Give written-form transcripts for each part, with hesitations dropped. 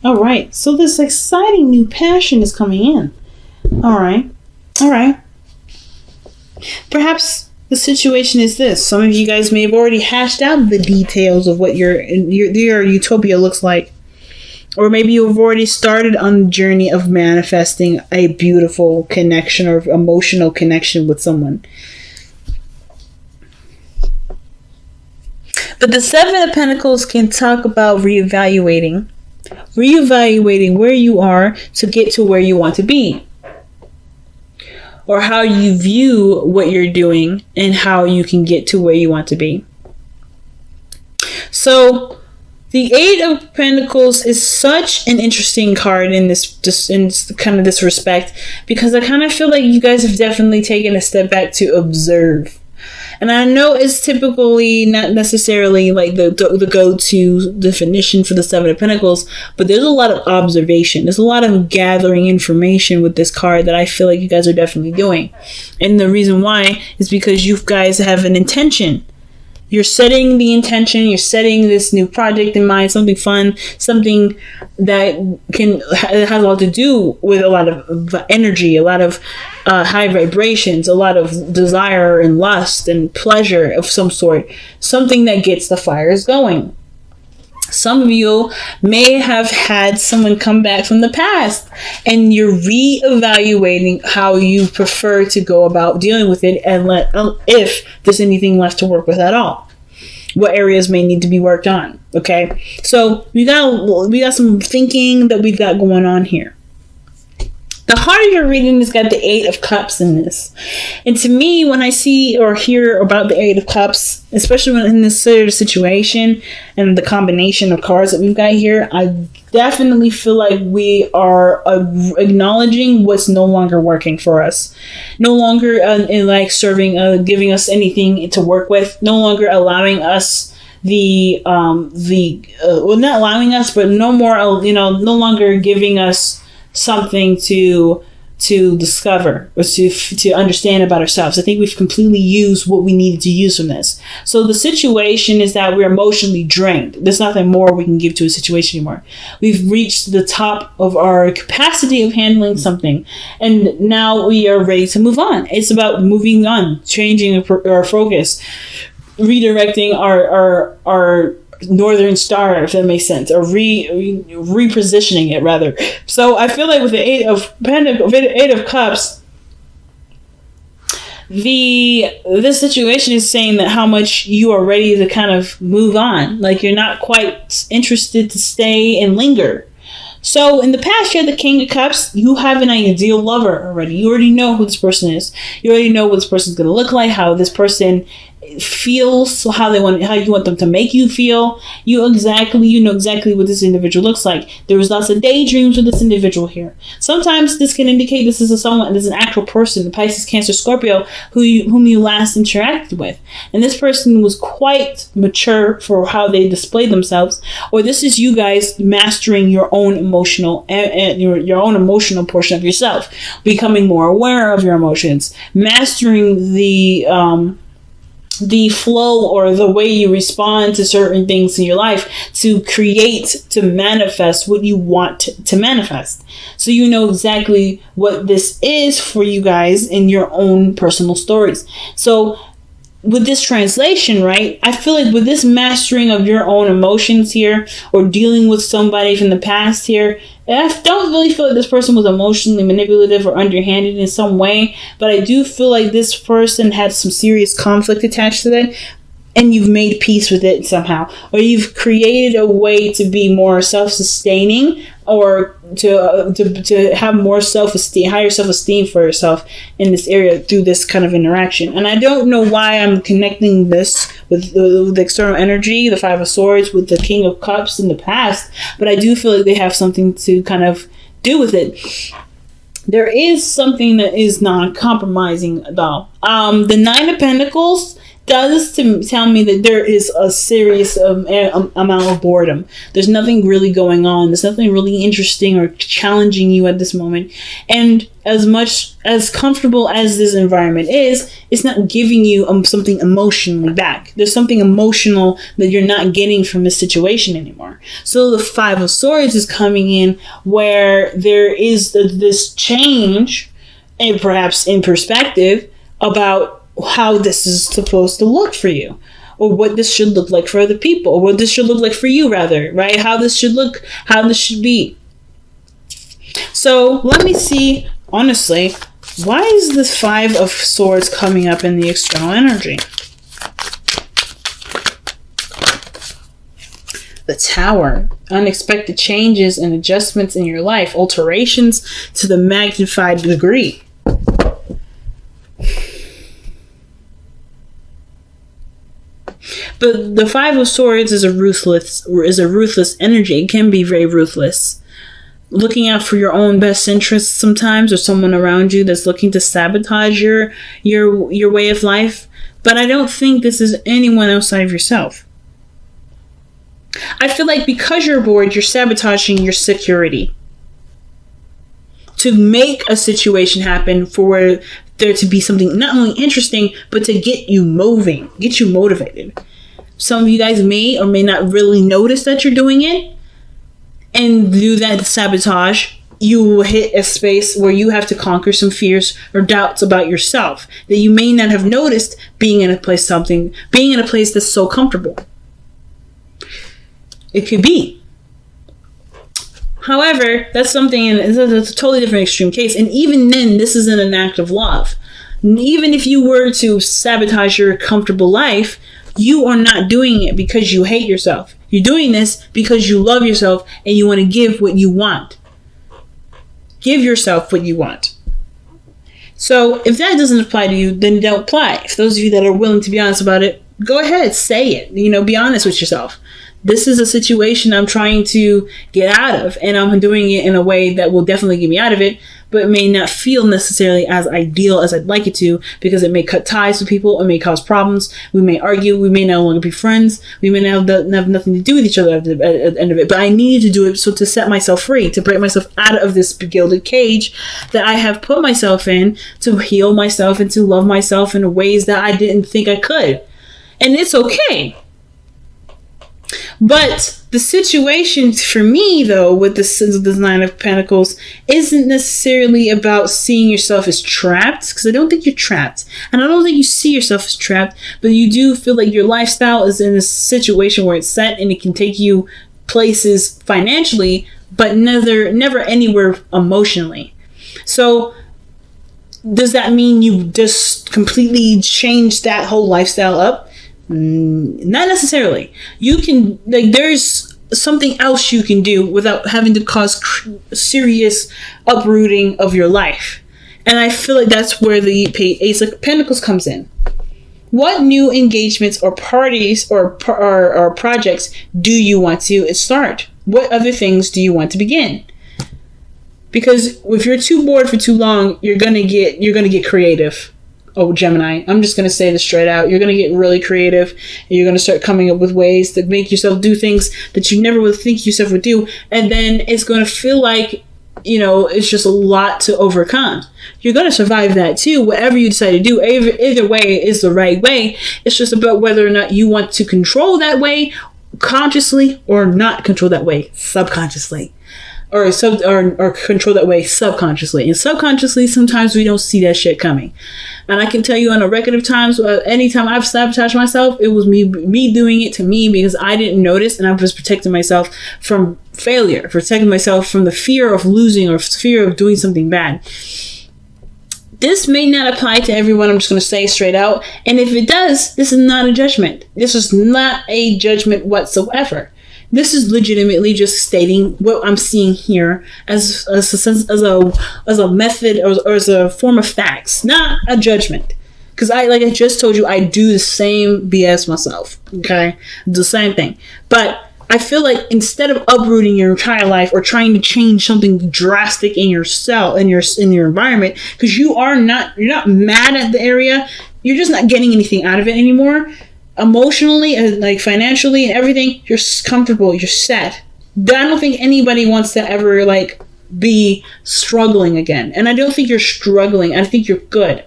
All right. So this exciting new passion is coming in. All right. Perhaps the situation is this. Some of you guys may have already hashed out the details of what your utopia looks like. Or maybe you've already started on the journey of manifesting a beautiful connection or emotional connection with someone. But the Seven of Pentacles can talk about reevaluating where you are to get to where you want to be. Or how you view what you're doing and how you can get to where you want to be. So the Eight of Pentacles is such an interesting card in this respect, because I kind of feel like you guys have definitely taken a step back to observe. And I know it's typically not necessarily like the go-to definition for the Seven of Pentacles, but there's a lot of observation. There's a lot of gathering information with this card that I feel like you guys are definitely doing. And the reason why is because you guys have an intention. You're setting the intention, you're setting this new project in mind, something fun, something that has a lot to do with a lot of energy, a lot of high vibrations, a lot of desire and lust and pleasure of some sort, something that gets the fires going. Some of you may have had someone come back from the past and you're reevaluating how you prefer to go about dealing with it, and if there's anything left to work with at all. What areas may need to be worked on. Okay, so we got some thinking that we've got going on here. The heart of your reading has got the Eight of Cups in this. And to me, when I see or hear about the Eight of Cups, especially when in this sort of situation and the combination of cards that we've got here, I definitely feel like we are acknowledging what's no longer working for us. No longer in like serving, giving us anything to work with. No longer allowing us not allowing us, but no longer giving us something to discover or to understand about ourselves. I think we've completely used what we needed to use from this. So the situation is that we're emotionally drained. There's nothing more we can give to a situation anymore. We've reached the top of our capacity of handling something, and now we are ready to move on. It's about moving on, changing our focus, redirecting our Northern Star, if that makes sense, or repositioning it rather. So I feel like with the Eight of Cups, this situation is saying that how much you are ready to kind of move on. Like you're not quite interested to stay and linger. So in the past, you had the King of Cups. You have an ideal lover already. You already know who this person is. You already know what this person's going to look like, how this person feels, so how you want them to make you feel. You know exactly what this individual looks like. There was lots of daydreams with this individual here. Sometimes this can indicate this is an actual person, the Pisces, Cancer, Scorpio, whom you last interacted with, and this person was quite mature for how they displayed themselves. Or this is you guys mastering your own emotional and your own emotional portion of yourself, becoming more aware of your emotions, mastering the flow or the way you respond to certain things in your life to manifest what you want to manifest. So you know exactly what this is for you guys in your own personal stories. So with this translation, right, I feel like with this mastering of your own emotions here, or dealing with somebody from the past here, I don't really feel like this person was emotionally manipulative or underhanded in some way, but I do feel like this person had some serious conflict attached to that, and you've made peace with it somehow, or you've created a way to be more self-sustaining, or to have more self-esteem, higher self-esteem for yourself in this area through this kind of interaction. And I don't know why I'm connecting this with the external energy, the Five of Swords, with the King of Cups in the past, but I do feel like they have something to kind of do with it. There is something that is non-compromising though. The Nine of Pentacles does to tell me that there is a serious amount of boredom. There's nothing really going on. There's nothing really interesting or challenging you at this moment. And as much as comfortable as this environment is, it's not giving you something emotionally back. There's something emotional that you're not getting from this situation anymore. So the Five of Swords is coming in where there is this change, and perhaps in perspective, about how this is supposed to look for you, or what this should look like for other people, or what this should look like for you, rather, right? How this should look, how this should be. So let me see, honestly, why is this Five of Swords coming up in the external energy? The Tower. Unexpected changes and adjustments in your life. Alterations to the magnified degree. But the Five of Swords is a ruthless energy. It can be very ruthless. Looking out for your own best interests sometimes, or someone around you that's looking to sabotage your way of life. But I don't think this is anyone outside of yourself. I feel like because you're bored, you're sabotaging your security to make a situation happen for where there to be something not only interesting, but to get you moving, get you motivated. Some of you guys may or may not really notice that you're doing it, and do that sabotage. You will hit a space where you have to conquer some fears or doubts about yourself that you may not have noticed being in a place that's so comfortable. It could be. However, that's something, and it's a totally different extreme case. And even then, this isn't an act of love. Even if you were to sabotage your comfortable life, you are not doing it because you hate yourself. You're doing this because you love yourself and you want to give what you want. Give yourself what you want. So if that doesn't apply to you, then don't apply. If those of you that are willing to be honest about it, go ahead, say it. Be honest with yourself. This is a situation I'm trying to get out of, and I'm doing it in a way that will definitely get me out of it, but it may not feel necessarily as ideal as I'd like it to, because it may cut ties with people, it may cause problems, we may argue, we may no longer be friends, we may have nothing to do with each other at the end of it, but I need to do it so to set myself free, to break myself out of this gilded cage that I have put myself in, to heal myself and to love myself in ways that I didn't think I could. And it's okay. But the situation for me, though, with the Nine of Pentacles, isn't necessarily about seeing yourself as trapped, because I don't think you're trapped. And I don't think you see yourself as trapped, but you do feel like your lifestyle is in a situation where it's set and it can take you places financially, but never anywhere emotionally. So does that mean you just completely changed that whole lifestyle up? Not necessarily. You can, there's something else you can do without having to cause serious uprooting of your life. And I feel like that's where the Ace of Pentacles comes in. What new engagements or parties or projects do you want to start? What other things do you want to begin? Because if you're too bored for too long, you're gonna get creative. Oh, Gemini, I'm just going to say this straight out. You're going to get really creative, and you're going to start coming up with ways to make yourself do things that you never would think yourself would do. And then it's going to feel like, it's just a lot to overcome. You're going to survive that too. Whatever you decide to do, either way is the right way. It's just about whether or not you want to control that way consciously or not control that way subconsciously. Or control that way subconsciously. And subconsciously, sometimes we don't see that shit coming. And I can tell you on a record of times, anytime I've sabotaged myself, it was me doing it to me because I didn't notice, and I was protecting myself from failure, protecting myself from the fear of losing or fear of doing something bad. This may not apply to everyone, I'm just going to say straight out. And if it does, this is not a judgment. This is not a judgment whatsoever. This is legitimately just stating what I'm seeing here as a method or as a form of facts, not a judgment. Because like I just told you, I do the same BS myself. Okay, the same thing. But I feel like instead of uprooting your entire life or trying to change something drastic in your cell, in your environment, because you're not mad at the area. You're just not getting anything out of it anymore. Emotionally and like financially and everything, you're comfortable, you're set. I don't think anybody wants to ever like be struggling again. And I don't think you're struggling. I think you're good.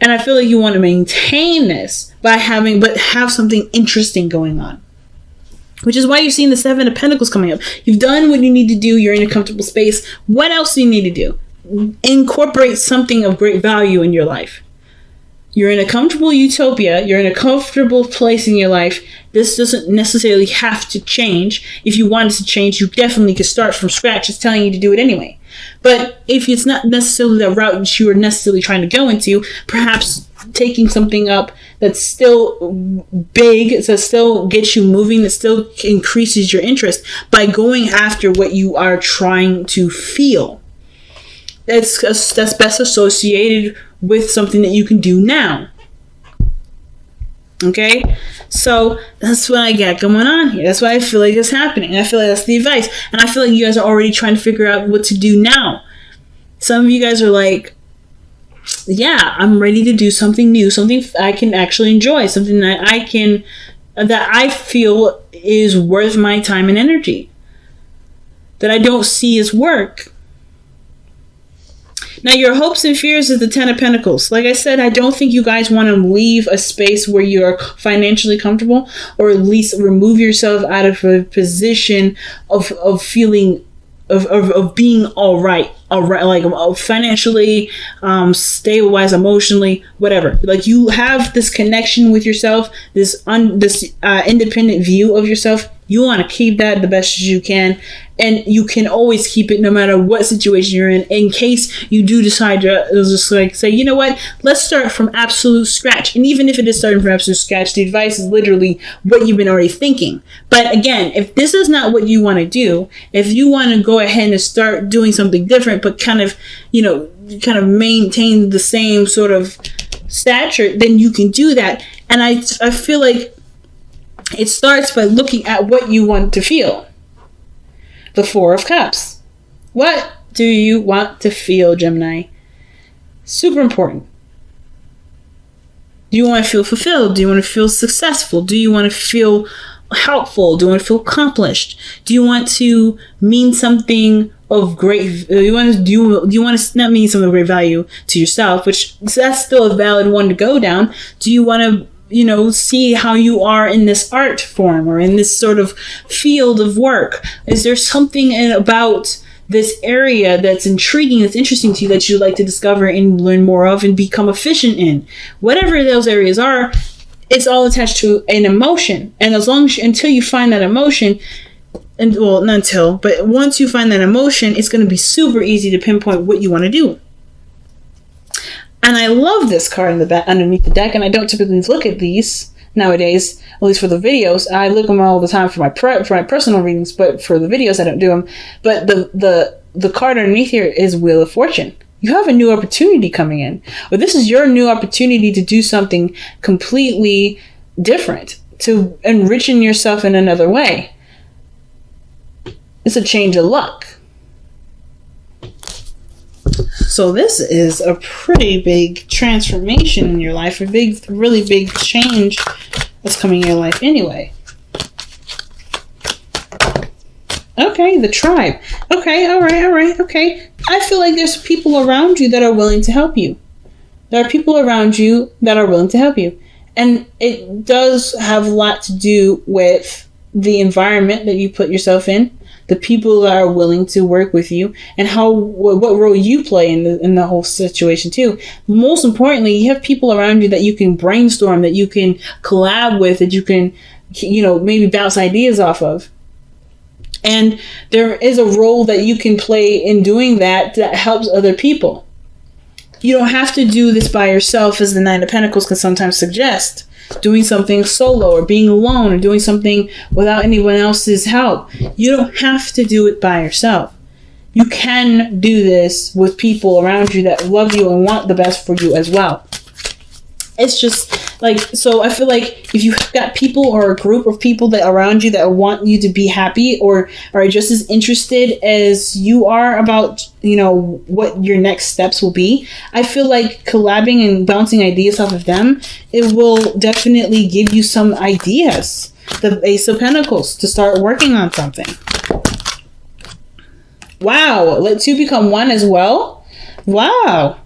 And I feel like you want to maintain this but have something interesting going on. Which is why you've seen the Seven of Pentacles coming up. You've done what you need to do. You're in a comfortable space. What else do you need to do? Incorporate something of great value in your life. You're in a comfortable utopia. You're in a comfortable place in your life. This doesn't necessarily have to change. If you wanted to change, you definitely could start from scratch. It's telling you to do it anyway. But if it's not necessarily the route that you are necessarily trying to go into, perhaps taking something up that's still big, that still gets you moving, that still increases your interest by going after what you are trying to feel. That's best associated with something that you can do now. Okay? So that's what I got going on here. That's what I feel like is happening. I feel like that's the advice. And I feel like you guys are already trying to figure out what to do now. Some of you guys are like, yeah, I'm ready to do something new, something I can actually enjoy, something that I feel is worth my time and energy, that I don't see as work. Now, your hopes and fears is the Ten of Pentacles. Like I said, I don't think you guys want to leave a space where you're financially comfortable, or at least remove yourself out of a position of feeling of being all right, like financially, stable-wise, emotionally, whatever. Like you have this connection with yourself, this independent view of yourself. You want to keep that the best as you can, and you can always keep it no matter what situation you're in case you do decide to just like say, you know what, let's start from absolute scratch. And even if it is starting from absolute scratch, the advice is literally what you've been already thinking. But again, if this is not what you want to do, if you want to go ahead and start doing something different, but kind of maintain the same sort of stature, then you can do that. And I feel like it starts by looking at what you want to feel. The Four of Cups. What do you want to feel, Gemini? Super important. Do you want to feel fulfilled? Do you want to feel successful? Do you want to feel helpful? Do you want to feel accomplished? Do you want to mean something of great? Do you want to not mean something of great value to yourself? Which that's still a valid one to go down. Do you want to see how you are in this art form or in this sort of field of work? Is there something about this area that's intriguing, that's interesting to you, that you'd like to discover and learn more of and become efficient in? Whatever those areas are, it's all attached to an emotion. And until you find that emotion, but once you find that emotion, it's going to be super easy to pinpoint what you want to do. And I love this card in the back underneath the deck, and I don't typically look at these nowadays, at least for the videos. I look at them all the time for my personal readings, but for the videos I don't do them. But the card underneath here is Wheel of Fortune. You have a new opportunity coming in. Or this is your new opportunity to do something completely different, to enrichen yourself in another way. It's a change of luck. So this is a pretty big transformation in your life, really big change that's coming in your life anyway. Okay, the tribe. Okay, all right, okay. I feel like there's people around you that are willing to help you. There are people around you that are willing to help you. And it does have a lot to do with the environment that you put yourself in, the people that are willing to work with you, and what role you play in the whole situation too. Most importantly, you have people around you that you can brainstorm, that you can collab with, that you can, maybe bounce ideas off of. And there is a role that you can play in doing that helps other people. You don't have to do this by yourself, as the Nine of Pentacles can sometimes suggest. Doing something solo or being alone or doing something without anyone else's help. You don't have to do it by yourself. You can do this with people around you that love you and want the best for you as well. It's just Like, so I feel like if you've got people or a group of people that around you that want you to be happy or are just as interested as you are about, what your next steps will be, I feel like collabing and bouncing ideas off of them, it will definitely give you some ideas. The Ace of Pentacles, to start working on something. Wow, let two become one as well. Wow.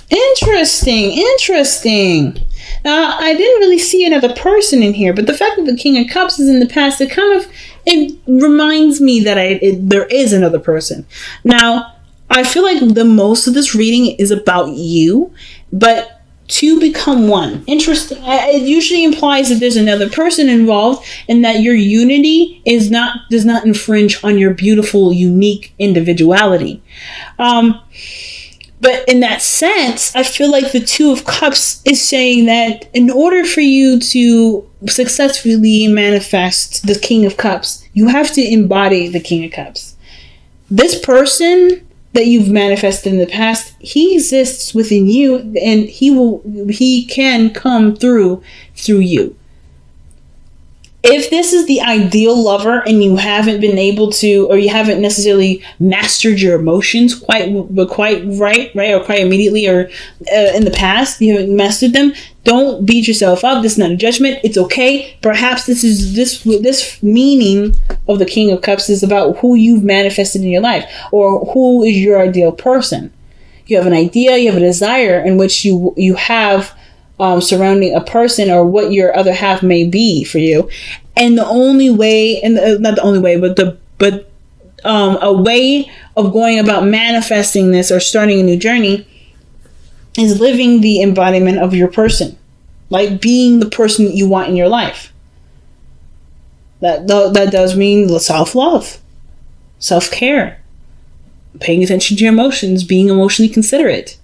Interesting. Now, I didn't really see another person in here, but the fact that the King of Cups is in the past, it reminds me that there is another person. Now, I feel like the most of this reading is about you, but two become one. Interesting. It usually implies that there's another person involved and that your unity does not infringe on your beautiful, unique individuality. But in that sense, I feel like the Two of Cups is saying that in order for you to successfully manifest the King of Cups, you have to embody the King of Cups. This person that you've manifested in the past, he exists within you, and he can come through you. If this is the ideal lover and you haven't been able to, or you haven't necessarily mastered your emotions quite right, or quite immediately, or in the past, you haven't mastered them, don't beat yourself up. This is not a judgment. It's okay. Perhaps this meaning of the King of Cups is about who you've manifested in your life, or who is your ideal person. You have an idea, you have a desire in which you have surrounding a person, or what your other half may be for you. And the only way, not the only way, but a way of going about manifesting this or starting a new journey is living the embodiment of your person, like being the person that you want in your life. That does mean self-love, self-care, paying attention to your emotions, being emotionally considerate.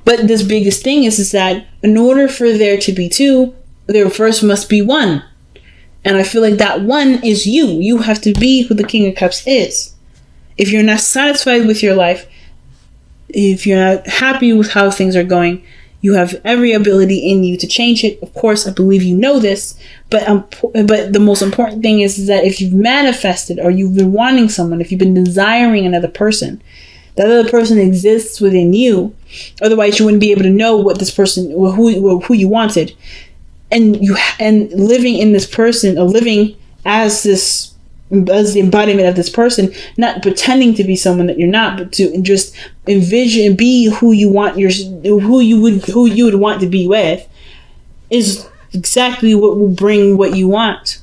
But this biggest thing is that in order for there to be two, there first must be one. And I feel like that one is you. You have to be who the King of Cups is. If you're not satisfied with your life, if you're not happy with how things are going, you have every ability in you to change it. Of course, I believe you know this, but the most important thing is that if you've manifested, or you've been wanting someone, if you've been desiring another person, that other person exists within you. Otherwise, you wouldn't be able to know what this person, who you wanted, and living in this person, or living as the embodiment of this person, not pretending to be someone that you're not, but to just envision, be who you want who you would want to be with, is exactly what will bring what you want.